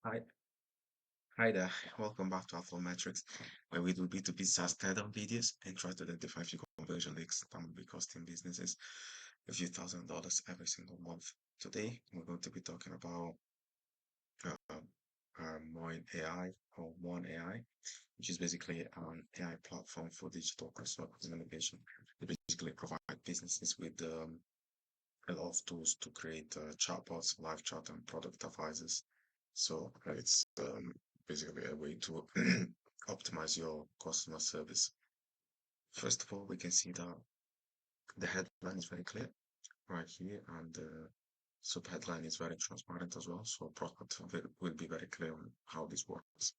Hi, hi there. Welcome back to Alpha Metrics, where we do B2B SaaS teardown videos and try to identify few conversion leaks that will be costing businesses a few $1,000s every single month. Today, we're going to be talking about uh, moinAI or moinAI, which is basically an AI platform for digital customer communication. They basically provide businesses with a lot of tools to create chatbots, live chat, and product advisors. So it's basically a way to optimize your customer service. First of all, we can see that the headline is very clear right here, and the subheadline is very transparent as well. So product will be very clear on how this works.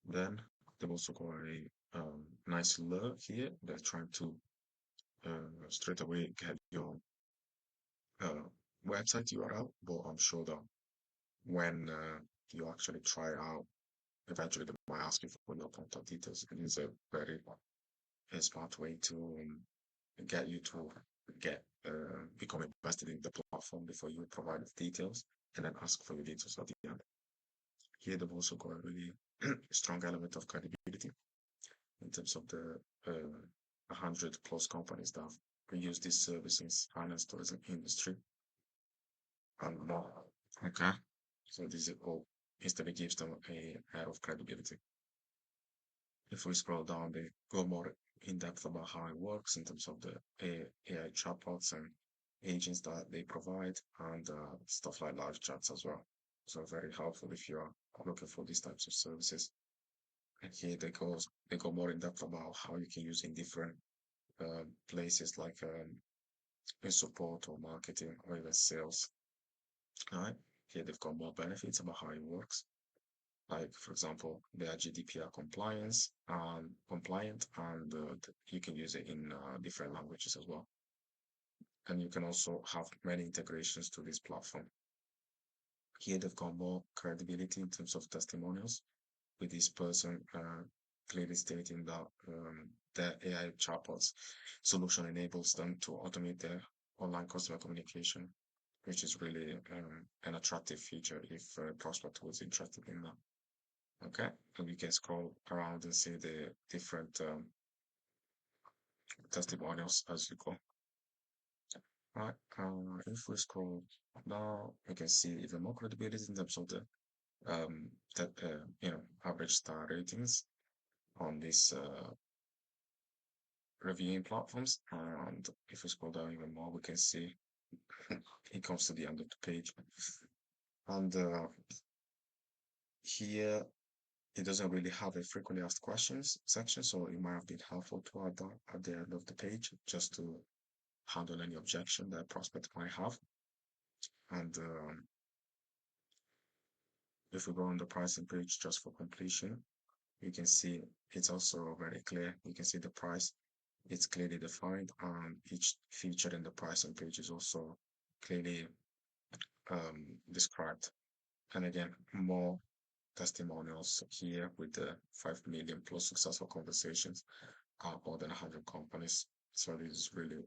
Then they've also got a nice alert here. They're trying to straight away get your uh, website URL, but I'm sure that when you actually try out, eventually they might ask you for your contact details. It is a very smart way to get you to get become invested in the platform before you provide the details and then ask for your details at the end. Here they've also got a really strong element of credibility in terms of the 100 plus companies that have used this service in finance tourism industry and more. Okay. So this is all instantly gives them a air of credibility. If we scroll down, they go more in depth about how it works in terms of the AI chatbots and agents that they provide and stuff like live chats as well. So very helpful if you're looking for these types of services. And here they go more in depth about how you can use in different places like in support or marketing or even sales. All right. Here they've got more benefits about how it works. Like, for example, they are GDPR compliant, and you can use it in different languages as well. And you can also have many integrations to this platform. Here, they've got more credibility in terms of testimonials, with this person clearly stating that the AI chatbots solution enables them to automate their online customer communication, which is really an attractive feature if a prospect was interested in that. Okay, and you can scroll around and see the different testimonials as you go. Right, if we scroll down, we can see even more credibility in terms of the that average star ratings on these reviewing platforms. And if we scroll down even more, we can see it comes to the end of the page. And here it doesn't really have a frequently asked questions section, so it might have been helpful to add that at the end of the page just to handle any objection that a prospect might have. And if we go on the pricing page just for completion, you can see it's also very clear. You can see the price, it's clearly defined, and each feature in the pricing page is also clearly described. And again, more testimonials here with the 5 million plus successful conversations, more than 100 companies. So this is really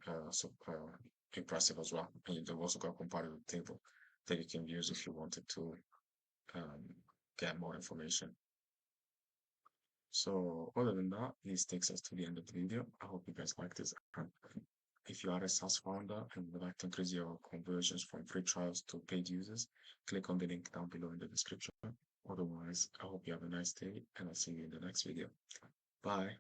impressive as well. And they've also got a comparative table that you can use if you wanted to um, get more information. So other than that, this takes us to the end of the video. I hope you guys like this. And if you are a SaaS founder and would like to increase your conversions from free trials to paid users, click on the link down below in the description. Otherwise, I hope you have a nice day and I'll see you in the next video. Bye.